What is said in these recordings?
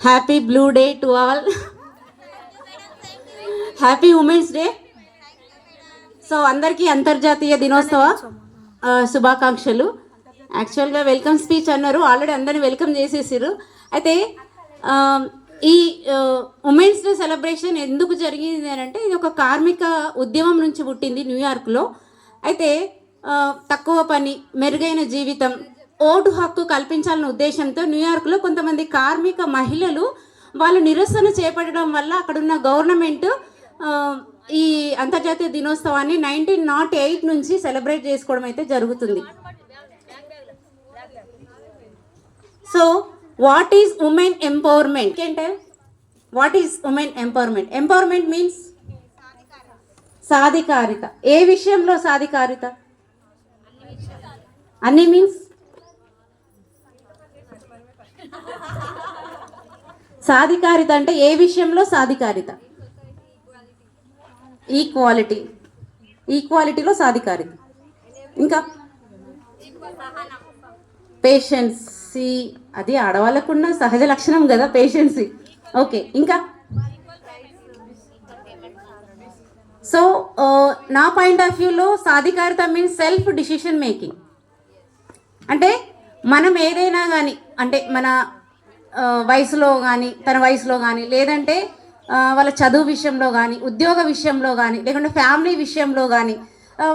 Happy blue day to all. Happy women's day. So అందరికీ అంతర్జాతీయ దినోత్సవ శుభాకాంక్షలు. యాక్చువల్గా వెల్కమ్ స్పీచ్ అన్నారు, ఆల్రెడీ అందరిని వెల్కమ్ చేసేసారు. అయితే ఈ ఉమెన్స్ డే సెలబ్రేషన్ ఎందుకు జరిగింది అని అంటే, ఇది ఒక కార్మిక ఉద్యమం నుంచి పుట్టింది న్యూయార్క్లో. అయితే తక్కువ పని, మెరుగైన జీవితం, ఓటు హక్కు కల్పించాలన్న ఉద్దేశంతో న్యూయార్క్లో కొంతమంది కార్మిక మహిళలు వాళ్ళు నిరసన చేపట్టడం వల్ల అక్కడున్న గవర్నమెంట్ ఈ అంతర్జాతీయ దినోత్సవాన్ని 1908 నుంచి సెలబ్రేట్ చేసుకోవడం అయితే జరుగుతుంది. So what is women empowerment అంటే, what is women empowerment? Empowerment means సాధికారిత. ఏ విషయంలో సాధికారిత? అన్ని మీన్స్ సాధికారిత అంటే ఏ విషయంలో సాధికారిత? ఈక్వాలిటీ, ఈక్వాలిటీలో సాధికారిత. ఇంకా పేషెన్సీ, అది ఆడవాళ్ళకున్న సహజ లక్షణం కదా పేషెన్సీ. ఓకే, ఇంకా సో నా పాయింట్ ఆఫ్ వ్యూలో సాధికారిత మీన్స్ సెల్ఫ్ డిసిషన్ మేకింగ్. అంటే మనం ఏదైనా కానీ, అంటే మన వయసులో కానీ, తన వయసులో కానీ, లేదంటే వాళ్ళ చదువు విషయంలో కానీ, ఉద్యోగ విషయంలో కానీ, లేకుంటే ఫ్యామిలీ విషయంలో కానీ,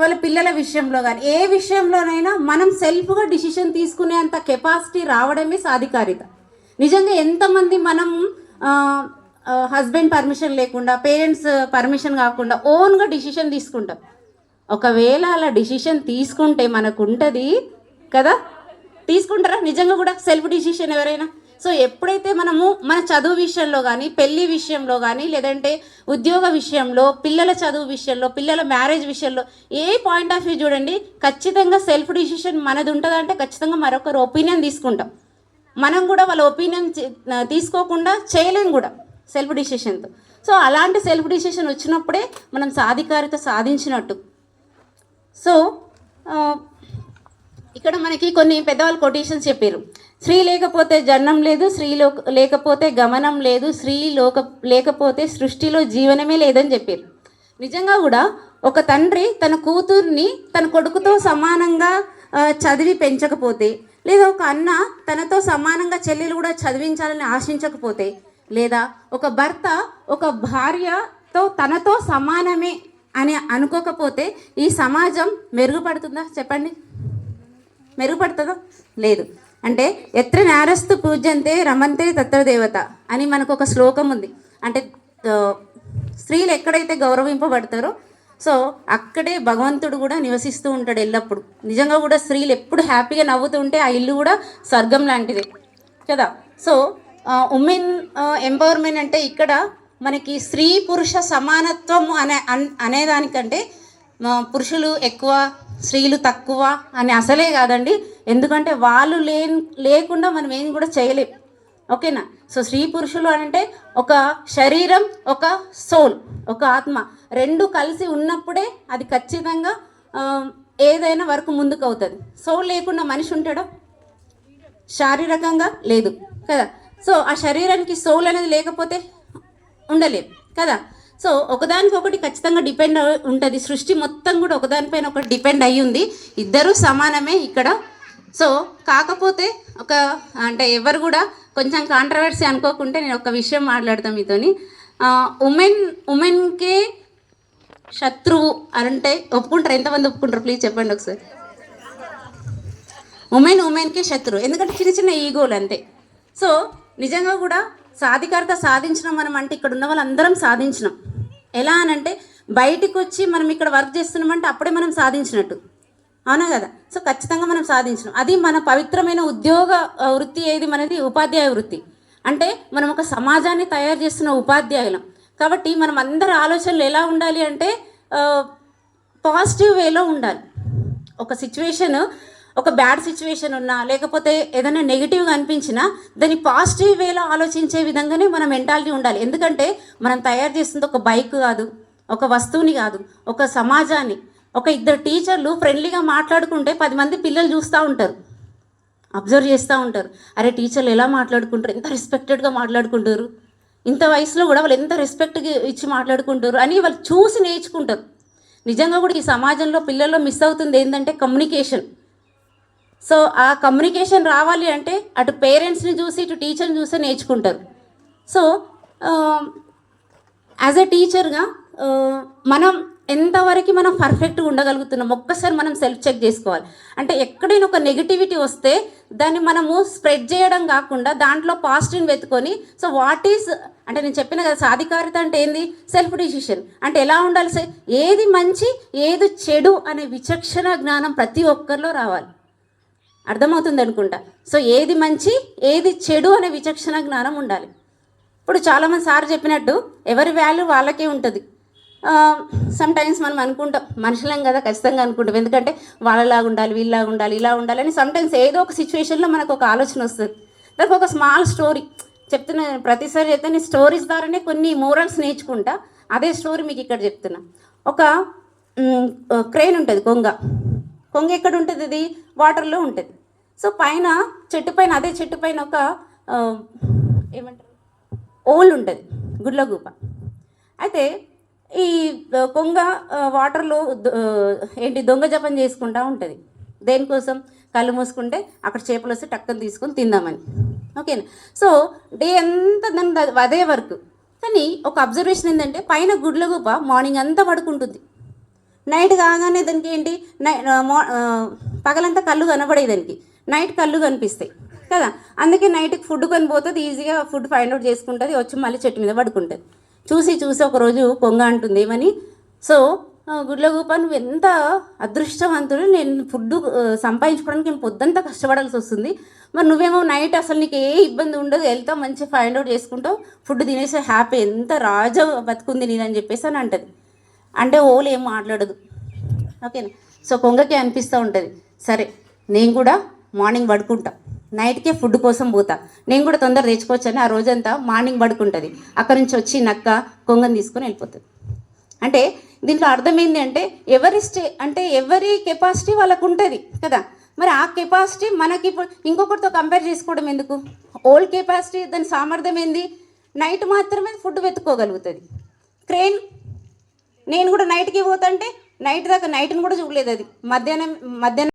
వాళ్ళ పిల్లల విషయంలో కానీ, ఏ విషయంలోనైనా మనం సెల్ఫ్గా డిసిషన్ తీసుకునే అంత కెపాసిటీ రావడమే సాధికారిత. నిజంగా ఎంతమంది మనం హస్బెండ్ పర్మిషన్ లేకుండా, పేరెంట్స్ పర్మిషన్ కాకుండా ఓన్గా డిసిషన్ తీసుకుంటాం. ఒకవేళ అలా డిసిషన్ తీసుకుంటే మనకు ఉంటుంది కదా, తీసుకుంటారా నిజంగా కూడా సెల్ఫ్ డిసిషన్ ఎవరైనా? సో ఎప్పుడైతే మనము మన చదువు విషయంలో కానీ, పెళ్లి విషయంలో కానీ, లేదంటే ఉద్యోగ విషయంలో, పిల్లల చదువు విషయంలో, పిల్లల మ్యారేజ్ విషయంలో, ఏ పాయింట్ ఆఫ్ వ్యూ చూడండి, ఖచ్చితంగా సెల్ఫ్ డిసిషన్ మనది ఉంటుందంటే ఖచ్చితంగా మరొకరు ఒపీనియన్ తీసుకుంటాం. మనం కూడా వాళ్ళ ఒపీనియన్ తీసుకోకుండా చేయలేం కూడా సెల్ఫ్ డిసిషన్తో. సో అలాంటి సెల్ఫ్ డిసిషన్ వచ్చినప్పుడే మనం సాధికారిత సాధించినట్టు. సో ఇక్కడ మనకి కొన్ని పెద్దవాళ్ళు కొటేషన్స్ చెప్పారు. స్త్రీ లేకపోతే జన్మం లేదు, స్త్రీ లేకపోతే గమనం లేదు, స్త్రీ లేకపోతే సృష్టిలో జీవనమే లేదని చెప్పారు. నిజంగా కూడా ఒక తండ్రి తన కూతుర్ని తన కొడుకుతో సమానంగా చదివి పెంచకపోతే, లేదా ఒక అన్న తనతో సమానంగా చెల్లెలు కూడా చదివించాలని ఆశించకపోతే, లేదా ఒక భర్త ఒక భార్యతో తనతో సమానమే అని అనుకోకపోతే ఈ సమాజం మెరుగుపడుతుందా చెప్పండి? మెరుగుపడుతుందా? లేదు. అంటే ఎత్ర నేరస్తు పూజ్యంతే రమంతే తత్ర దేవత అని మనకు ఒక శ్లోకం ఉంది. అంటే స్త్రీలు ఎక్కడైతే గౌరవింపబడతారో సో అక్కడే భగవంతుడు కూడా నివసిస్తూ ఉంటాడు ఎల్లప్పుడు. నిజంగా కూడా స్త్రీలు ఎప్పుడు హ్యాపీగా నవ్వుతూ ఉంటే ఆ ఇల్లు కూడా స్వర్గం లాంటిదే కదా. సో ఉమెన్ ఎంపవర్మెంట్ అంటే ఇక్కడ మనకి స్త్రీ పురుష సమానత్వం అనేదానికంటే పురుషులు ఎక్కువ, స్త్రీలు తక్కువ అని అసలే కాదండి. ఎందుకంటే వాళ్ళు లేకుండా మనం ఏం కూడా చేయలేం. ఓకేనా? సో స్త్రీ పురుషులు అంటే ఒక శరీరం, ఒక సోల్, ఒక ఆత్మ, రెండు కలిసి ఉన్నప్పుడే అది ఖచ్చితంగా ఏదైనా వర్క్ ముందుకు అవుతుంది. సోల్ లేకుండా మనిషి ఉంటాడో? శారీరకంగా లేదు కదా. సో ఆ శరీరానికి సోల్ అనేది లేకపోతే ఉండలేం కదా. సో ఒకదానికొకటి ఖచ్చితంగా డిపెండ్ ఉంటుంది. సృష్టి మొత్తం కూడా ఒకదానిపైన ఒకటి డిపెండ్ అయ్యి ఉంది. ఇద్దరూ సమానమే ఇక్కడ. సో కాకపోతే అంటే ఎవరు కూడా కొంచెం కాంట్రవర్సీ అనుకోకుంటే నేను ఒక విషయం మాట్లాడతాను మీతోని. ఉమెన్కే శత్రువు అంటే ఒప్పుకుంటారు? ఎంతమంది ఒప్పుకుంటారు ప్లీజ్ చెప్పండి ఒకసారి. ఉమెన్కే శత్రువు, ఎందుకంటే చిన్న చిన్న ఈగోలు అంతే. సో నిజంగా కూడా సాధికారత సాధించినాం మనం అంటే ఇక్కడ ఉన్న వాళ్ళందరం సాధించినాం. ఎలా అనంటే బయటికి వచ్చి మనం ఇక్కడ వర్క్ చేస్తున్నామంటే అప్పుడే మనం సాధించినట్టు, అవునా కదా. సో ఖచ్చితంగా మనం సాధించినాం. అది మన పవిత్రమైన ఉద్యోగ వృత్తి ఏది? మనది ఉపాధ్యాయ వృత్తి. అంటే మనం ఒక సమాజాన్ని తయారు చేస్తున్న ఉపాధ్యాయులం కాబట్టి మనం అందరి ఆలోచనలు ఎలా ఉండాలి అంటే పాజిటివ్ వేలో ఉండాలి. ఒక సిచ్యువేషన్, ఒక బ్యాడ్ సిచ్యువేషన్ ఉన్నా, లేకపోతే ఏదైనా నెగిటివ్గా అనిపించినా దాన్ని పాజిటివ్ వేలో ఆలోచించే విధంగానే మన మెంటాలిటీ ఉండాలి. ఎందుకంటే మనం తయారు చేస్తుంది ఒక బైక్ కాదు, ఒక వస్తువుని కాదు, ఒక సమాజాన్ని. ఒక ఇద్దరు టీచర్లు ఫ్రెండ్లీగా మాట్లాడుకుంటే 10 మంది పిల్లలు చూస్తూ ఉంటారు, అబ్జర్వ్ చేస్తూ ఉంటారు. అరే టీచర్లు ఎలా మాట్లాడుకుంటారు, ఎంత రెస్పెక్టెడ్గా మాట్లాడుకుంటారు, ఇంత వయసులో కూడా వాళ్ళు ఎంత రెస్పెక్ట్ ఇచ్చి మాట్లాడుకుంటారు అని వాళ్ళు చూసి నేర్చుకుంటారు. నిజంగా కూడా ఈ సమాజంలో పిల్లల్లో మిస్ అవుతుంది ఏంటంటే కమ్యూనికేషన్. సో ఆ కమ్యూనికేషన్ రావాలి అంటే అటు పేరెంట్స్ని చూసి ఇటు టీచర్ని చూసి నేర్చుకుంటారు. సో యాజ్ ఎ టీచర్గా మనం ఎంతవరకు మనం పర్ఫెక్ట్గా ఉండగలుగుతున్నాం ఒక్కసారి మనం సెల్ఫ్ చెక్ చేసుకోవాలి. అంటే ఎక్కడైనా ఒక నెగిటివిటీ వస్తే దాన్ని మనము స్ప్రెడ్ చేయడం కాకుండా దాంట్లో పాజిటివ్ని వెతుకొని, సో వాట్ ఈజ్ అంటే నేను చెప్పిన కదా సాధికారిత అంటే ఏంది, సెల్ఫ్ డిసిషన్. అంటే ఎలా ఉండాలి సార్, ఏది మంచి ఏది చెడు అనే విచక్షణ జ్ఞానం ప్రతి ఒక్కరిలో రావాలి. అర్థమవుతుంది అనుకుంటా. సో ఏది మంచి ఏది చెడు అనే విచక్షణ జ్ఞానం ఉండాలి. ఇప్పుడు చాలామంది సార్ చెప్పినట్టు ఎవరి వాల్యూ వాళ్ళకే ఉంటుంది. సమ్ టైమ్స్ మనం అనుకుంటాం, మనుషులం కదా ఖచ్చితంగా అనుకుంటాం, ఎందుకంటే వాళ్ళలాగా ఉండాలి, వీళ్ళలాగా ఉండాలి, ఇలా ఉండాలి అని సమ్ టైమ్స్ ఏదో ఒక సిచ్యువేషన్లో మనకు ఒక ఆలోచన వస్తుంది. దానికి ఒక స్మాల్ స్టోరీ చెప్తున్నా, ప్రతిసారి చెప్తే నేను స్టోరీస్ ద్వారానే కొన్ని మోరల్స్ నేర్చుకుంటా. అదే స్టోరీ మీకు ఇక్కడ చెప్తున్నా. ఒక క్రేన్ ఉంటుంది, కొంగ ఎక్కడ ఉంటుంది, అది వాటర్లో ఉంటుంది. సో పైన చెట్టు పైన, అదే చెట్టు పైన ఒక ఏమంటారు ఓల్ ఉంటుంది, గుడ్లగూప. అయితే ఈ కొంగ వాటర్లో దొంగ జపం చేసుకుంటూ ఉంటుంది. దేనికోసం, కళ్ళు మూసుకుంటే అక్కడ చేపలు వస్తే టక్కని తీసుకొని తిందామని. ఓకేనా. సో డే అంతా దాని అదే వర్క్. కానీ ఒక అబ్జర్వేషన్ ఏంటంటే పైన గుడ్లగూప మార్నింగ్ అంతా పడుకుంటుంది, నైట్ కాగానే దానికి ఏంటి పగలంతా కళ్ళు కనబడే, దానికి నైట్ కళ్ళు కనిపిస్తాయి కదా. అందుకే నైట్కి ఫుడ్ కొని పోతుంది, ఈజీగా ఫుడ్ ఫైండ్ అవుట్ చేసుకుంటుంది, వచ్చి మళ్ళీ చెట్టు మీద పడుకుంటుంది. చూసి ఒకరోజు కొంగ అంటుంది ఏమని, సో గుడ్లగూప నువ్వు ఎంత అదృష్టవంతుడు, నేను ఫుడ్ సంపాదించుకోవడానికి నేను పొద్దంతా కష్టపడాల్సి వస్తుంది, మరి నువ్వేమో నైట్ అసలు నీకు ఏ ఇబ్బంది ఉండదు, వెళ్తావు మంచిగా ఫైండ్ అవుట్ చేసుకుంటావు, ఫుడ్ తినేసే హ్యాపీ, ఎంత రాజ బతుకుంది నీదని చెప్పేసి అని అంటది. అంటే ఓలు ఏం మాట్లాడదు. ఓకేనా. సో కొంగకి అనిపిస్తూ ఉంటుంది, సరే నేను కూడా మార్నింగ్ పడుకుంటా, నైట్కే ఫుడ్ కోసం పోతా, నేను కూడా తొందర తెచ్చుకోవచ్చని ఆ రోజంతా మార్నింగ్ పడుకుంటుంది. అక్కడి నుంచి వచ్చి నక్క కొంగని తీసుకొని వెళ్ళిపోతుంది. అంటే దీంట్లో అర్థం ఏంటి అంటే ఎవరి కెపాసిటీ వాళ్ళకు ఉంటుంది కదా. మరి ఆ కెపాసిటీ మనకి ఇంకొకరితో కంపేర్ చేసుకోవడం ఎందుకు. ఓల్డ్ కెపాసిటీ దాని సామర్థ్యం ఏంది, నైట్ మాత్రమే ఫుడ్ వెతుక్కోగలుగుతుంది. క్రేన్ నేను కూడా నైట్కి పోతా అంటే నైట్ని కూడా చూడలేదు, అది మధ్యాహ్నం